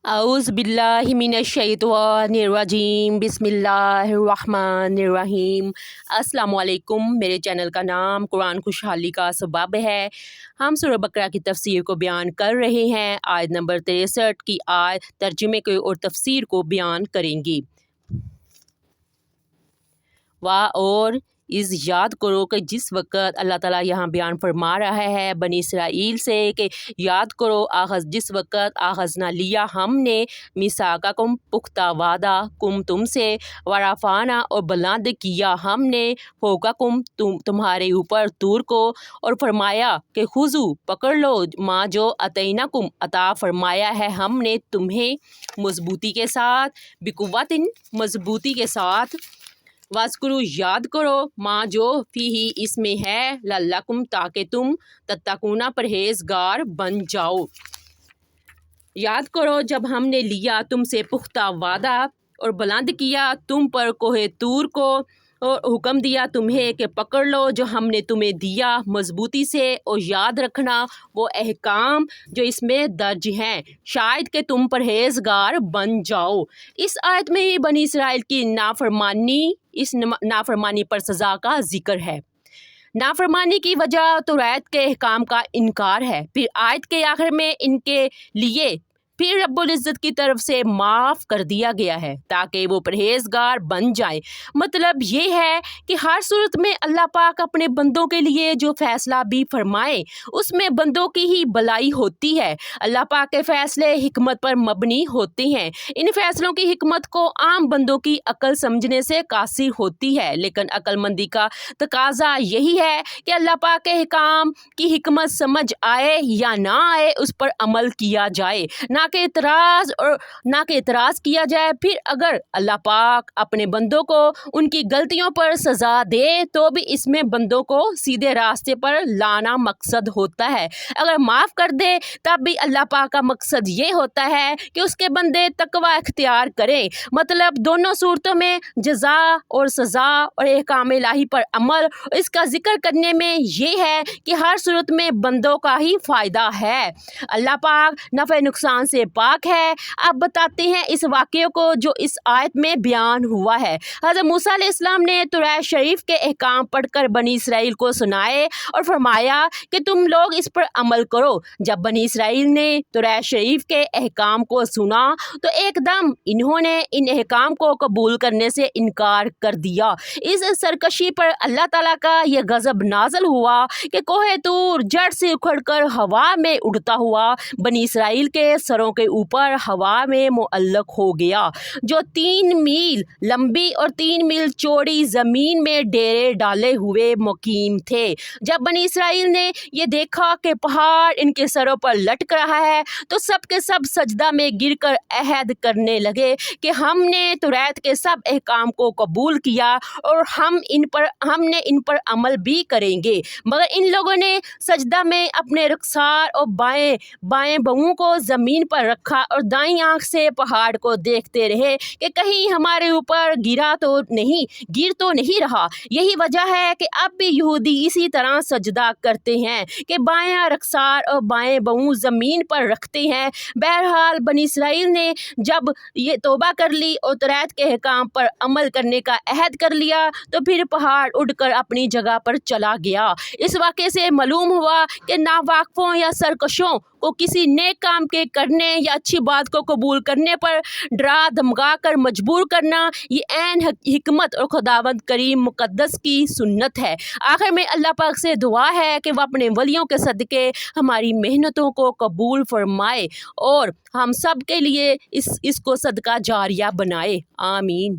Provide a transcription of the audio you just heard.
اعوذ باللہ من الشیطان الرجیم بسم اللہ الرحمن الرحیم۔ السلام علیکم۔ میرے چینل کا نام قرآن خوشحالی کا سبب ہے۔ ہم سورہ بقرہ کی تفسیر کو بیان کر رہے ہیں۔ آیت نمبر 63 کی آیت ترجمے کو اور تفسیر کو بیان کریں گی۔ اور اس یاد کرو کہ جس وقت اللہ تعالیٰ یہاں بیان فرما رہا ہے بنی اسرائیل سے کہ یاد کرو جس وقت آخذنا لیا ہم نے میثاقکم پختہ وعدہ کم تم سے ورفعنا اور بلند کیا ہم نے فوقکم تمہارے اوپر طور کو اور فرمایا کہ خذو پکڑ لو ما جو اتیناکم عطا فرمایا ہے ہم نے تمہیں مضبوطی کے ساتھ بقوت مضبوطی کے ساتھ واذکروا یاد کرو ماں جو فیہ اس میں ہے لعلکم تاکہ تم تتقون پرہیزگار بن جاؤ۔ یاد کرو جب ہم نے لیا تم سے پختہ وعدہ اور بلند کیا تم پر کوہ طور کو اور حکم دیا تمہیں کہ پکڑ لو جو ہم نے تمہیں دیا مضبوطی سے اور یاد رکھنا وہ احکام جو اس میں درج ہیں شاید کہ تم پرہیزگار بن جاؤ۔ اس آیت میں بنی اسرائیل کی نافرمانی پر سزا کا ذکر ہے۔ نافرمانی کی وجہ توریت کے احکام کا انکار ہے۔ پھر آیت کے آخر میں ان کے لیے پھر رب العزت کی طرف سے معاف کر دیا گیا ہے تاکہ وہ پرہیزگار بن جائیں۔ مطلب یہ ہے کہ ہر صورت میں اللہ پاک اپنے بندوں کے لیے جو فیصلہ بھی فرمائے اس میں بندوں کی ہی بھلائی ہوتی ہے۔ اللہ پاک کے فیصلے حکمت پر مبنی ہوتے ہیں۔ ان فیصلوں کی حکمت کو عام بندوں کی عقل سمجھنے سے قاصر ہوتی ہے، لیکن عقل مندی کا تقاضا یہی ہے کہ اللہ پاک کے احکام کی حکمت سمجھ آئے یا نہ آئے اس پر عمل کیا جائے، نہ کہ اعتراض کیا جائے۔ پھر اگر اللہ پاک اپنے بندوں کو ان کی غلطیوں پر سزا دے تو بھی اس میں بندوں کو سیدھے راستے پر لانا مقصد ہوتا ہے۔ اگر معاف کر دے تب بھی اللہ پاک کا مقصد یہ ہوتا ہے کہ اس کے بندے تقوی اختیار کریں۔ مطلب دونوں صورتوں میں جزا اور سزا اور احکام الہی پر عمل اس کا ذکر کرنے میں یہ ہے کہ ہر صورت میں بندوں کا ہی فائدہ ہے۔ اللہ پاک نفع نقصان سے پاک ہے۔ اب بتاتے ہیں اس واقعے کو جو اس آیت میں بیان ہوا ہے۔ حضرت موسیٰ علیہ السلام نے توریت شریف کے احکام پڑھ کر بنی اسرائیل کو سنائے اور فرمایا کہ تم لوگ اس پر عمل کرو۔ جب بنی اسرائیل نے توریت شریف کے احکام کو سنا تو ایک دم انہوں نے ان احکام کو قبول کرنے سے انکار کر دیا۔ اس سرکشی پر اللہ تعالیٰ کا یہ غضب نازل ہوا کہ کوہ طور جڑ سے اکھڑ کر ہوا میں اڑتا ہوا بنی اسرائیل کے سروں کے اوپر ہوا میں معلق ہو گیا، جو 3 میل لمبی اور 3 میل چوڑی زمین میں ڈیرے ڈالے ہوئے مقیم تھے۔ جب بنی اسرائیل نے یہ دیکھا کہ پہاڑ ان کے سروں پر لٹک رہا ہے تو سب کے سب سجدہ میں گر کر عہد کرنے لگے کہ ہم نے توریت کے سب احکام کو قبول کیا اور ہم نے ان پر عمل بھی کریں گے، مگر ان لوگوں نے سجدہ میں اپنے رخسار اور بائیں بہوں کو زمین پر رکھا اور دائیں آنکھ سے پہاڑ کو دیکھتے رہے کہ کہیں ہمارے اوپر گر تو نہیں رہا۔ یہی وجہ ہے کہ اب بھی یہودی اسی طرح سجدہ کرتے ہیں کہ بائیں رخسار اور بائیں بہوں زمین پر رکھتے ہیں۔ بہرحال بنی اسرائیل نے جب یہ توبہ کر لی اور توریت کے احکام پر عمل کرنے کا عہد کر لیا تو پھر پہاڑ اڑ کر اپنی جگہ پر چلا گیا۔ اس واقعے سے معلوم ہوا کہ ناواقفوں یا سرکشوں کو کسی نیک کام کے کرنے یا اچھی بات کو قبول کرنے پر ڈرا دھمکا کر مجبور کرنا یہ عین حکمت اور خداوند کریم مقدس کی سنت ہے۔ آخر میں اللہ پاک سے دعا ہے کہ وہ اپنے ولیوں کے صدقے ہماری محنتوں کو قبول فرمائے اور ہم سب کے لیے اس کو صدقہ جاریہ بنائے۔ آمین۔